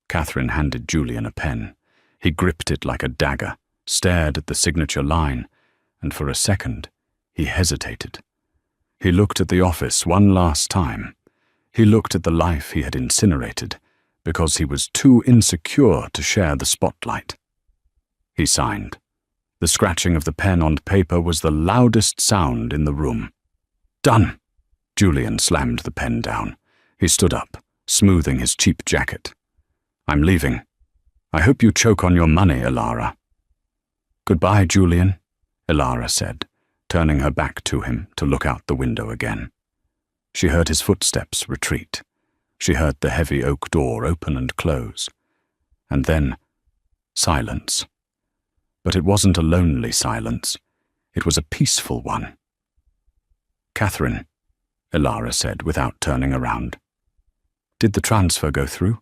Catherine handed Julian a pen. He gripped it like a dagger, stared at the signature line, and for a second, he hesitated. He looked at the office one last time. He looked at the life he had incinerated, because he was too insecure to share the spotlight. He signed. The scratching of the pen on paper was the loudest sound in the room. Done! Julian slammed the pen down. He stood up, smoothing his cheap jacket. I'm leaving. I hope you choke on your money, Ilara. Goodbye, Julian, Ilara said, turning her back to him to look out the window again. She heard his footsteps retreat. She heard the heavy oak door open and close. And then, silence. But it wasn't a lonely silence. It was a peaceful one. Catherine, Ilara said without turning around. Did the transfer go through?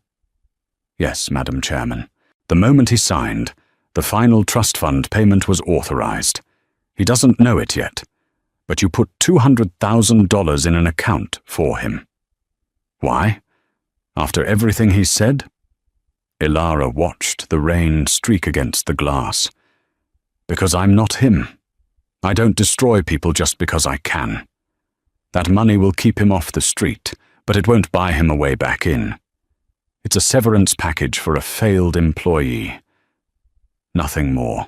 Yes, Madam Chairman. The moment he signed, the final trust fund payment was authorized. He doesn't know it yet, but you put $200,000 in an account for him. Why? After everything he said? Ilara watched the rain streak against the glass. Because I'm not him. I don't destroy people just because I can. That money will keep him off the street, but it won't buy him a way back in. It's a severance package for a failed employee. Nothing more.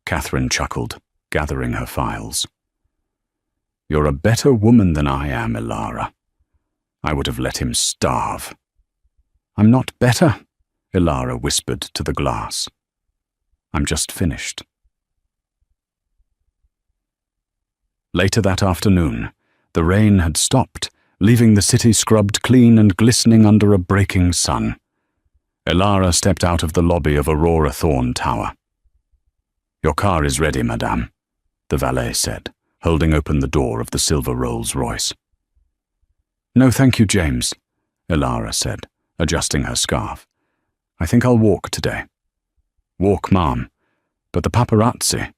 Catherine chuckled, gathering her files. You're a better woman than I am, Ilara. I would have let him starve. I'm not better, Ilara whispered to the glass. I'm just finished. Later that afternoon, the rain had stopped, leaving the city scrubbed clean and glistening under a breaking sun. Ilara stepped out of the lobby of Aurora Thorne Tower. Your car is ready, madame, the valet said, holding open the door of the silver Rolls-Royce. No, thank you, James, Ilara said, adjusting her scarf. I think I'll walk today. Walk, ma'am, but the paparazzi.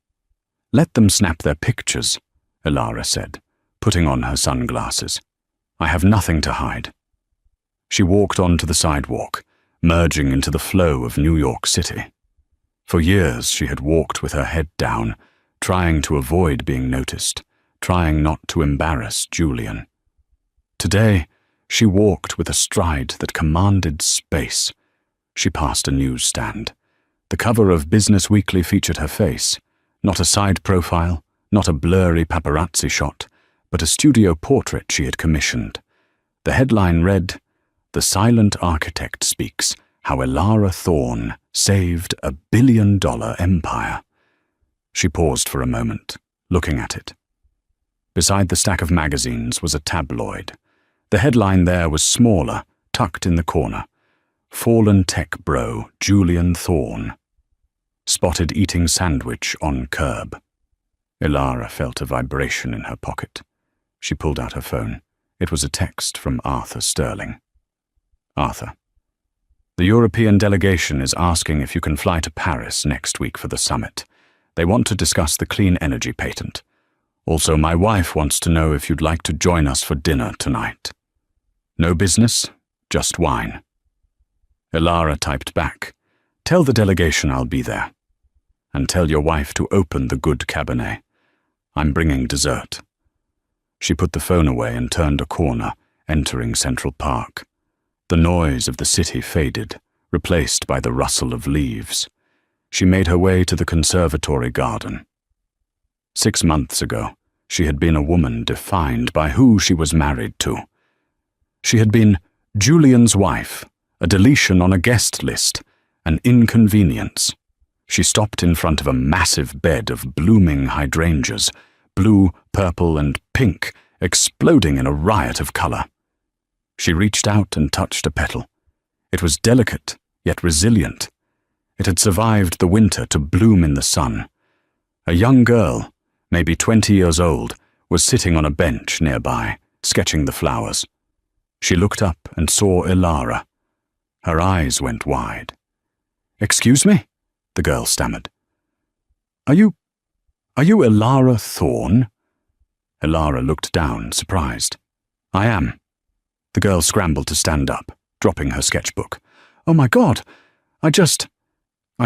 Let them snap their pictures, Ilara said, putting on her sunglasses. I have nothing to hide. She walked onto the sidewalk, merging into the flow of New York City. For years she had walked with her head down, trying to avoid being noticed, trying not to embarrass Julian. Today, she walked with a stride that commanded space. She passed a newsstand. The cover of Business Weekly featured her face, not a side profile, not a blurry paparazzi shot, but a studio portrait she had commissioned. The headline read, The Silent Architect Speaks, How Ilara Thorne Saved a $1 billion Empire. She paused for a moment, looking at it. Beside the stack of magazines was a tabloid. The headline there was smaller, tucked in the corner. Fallen tech bro Julian Thorne. Spotted eating sandwich on curb. Ilara felt a vibration in her pocket. She pulled out her phone. It was a text from Arthur Sterling. Arthur. The European delegation is asking if you can fly to Paris next week for the summit. They want to discuss the clean energy patent. Also, my wife wants to know if you'd like to join us for dinner tonight. No business, just wine. Ilara typed back, Tell the delegation I'll be there. And tell your wife to open the good Cabernet. I'm bringing dessert. She put the phone away and turned a corner, entering Central Park. The noise of the city faded, replaced by the rustle of leaves. She made her way to the conservatory garden. 6 months ago, she had been a woman defined by who she was married to. She had been Julian's wife, a deletion on a guest list, an inconvenience. She stopped in front of a massive bed of blooming hydrangeas, blue, purple, and pink, exploding in a riot of color. She reached out and touched a petal. It was delicate, yet resilient. It had survived the winter to bloom in the sun. A young girl, maybe 20 years old, was sitting on a bench nearby, sketching the flowers. She looked up and saw Ilara. Her eyes went wide. "Excuse me?" the girl stammered. Are you Ilara Thorne?" Ilara looked down, surprised. "I am." The girl scrambled to stand up, dropping her sketchbook. "Oh my God! I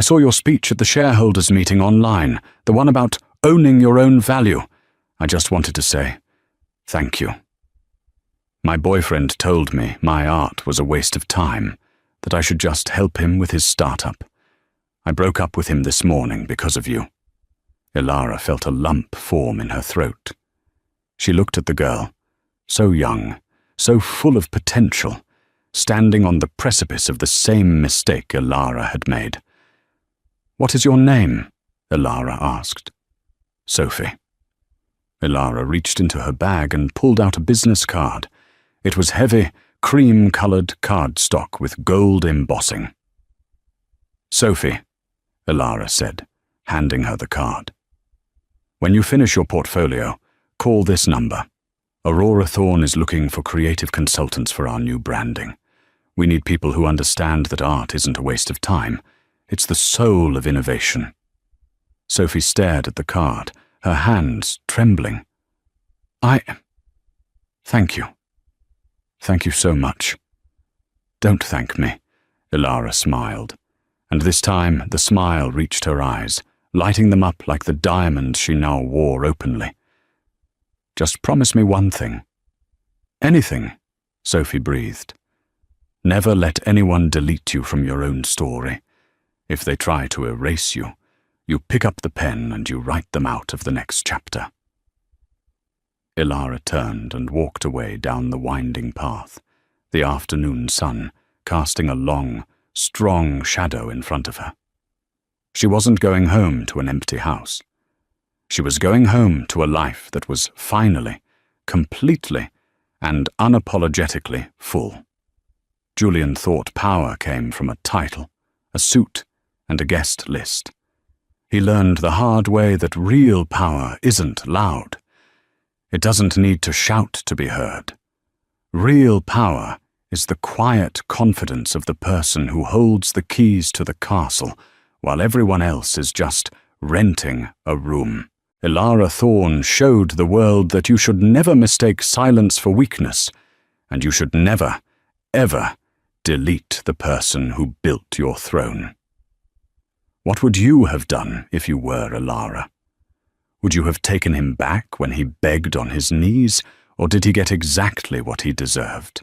saw your speech at the shareholders' meeting online, the one about owning your own value. I just wanted to say, thank you. My boyfriend told me my art was a waste of time, that I should just help him with his startup. I broke up with him this morning because of you." Ilara felt a lump form in her throat. She looked at the girl, so young, so full of potential, standing on the precipice of the same mistake Ilara had made. "What is your name?" Ilara asked. "Sophie." Ilara reached into her bag and pulled out a business card. It was heavy, cream-colored cardstock with gold embossing. "Sophie," Ilara said, handing her the card. "When you finish your portfolio, call this number. Aurora Thorne is looking for creative consultants for our new branding. We need people who understand that art isn't a waste of time. It's the soul of innovation." Sophie stared at the card, her hands trembling. Thank you. Thank you so much." Don't thank me, Ilara smiled, and this time the smile reached her eyes, lighting them up like the diamonds she now wore openly. Just promise me one thing. Anything, Sophie breathed. Never let anyone delete you from your own story. If they try to erase you, you pick up the pen and you write them out of the next chapter. Ilara turned and walked away down the winding path, the afternoon sun casting a long, strong shadow in front of her. She wasn't going home to an empty house. She was going home to a life that was finally, completely, and unapologetically full. Julian thought power came from a title, a suit, and a guest list. He learned the hard way that real power isn't loud. It doesn't need to shout to be heard. Real power is the quiet confidence of the person who holds the keys to the castle while everyone else is just renting a room. Ilara Thorne showed the world that you should never mistake silence for weakness, and you should never, ever delete the person who built your throne. What would you have done if you were Ilara? Would you have taken him back when he begged on his knees, or did he get exactly what he deserved?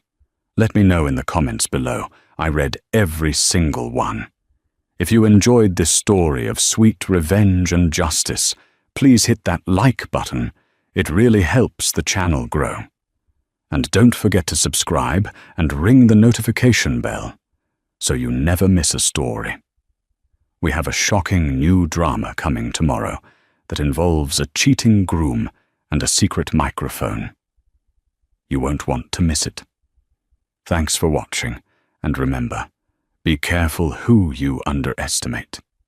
Let me know in the comments below. I read every single one. If you enjoyed this story of sweet revenge and justice, please hit that like button. It really helps the channel grow. And don't forget to subscribe and ring the notification bell so you never miss a story. We have a shocking new drama coming tomorrow that involves a cheating groom and a secret microphone. You won't want to miss it. Thanks for watching, and remember, be careful who you underestimate.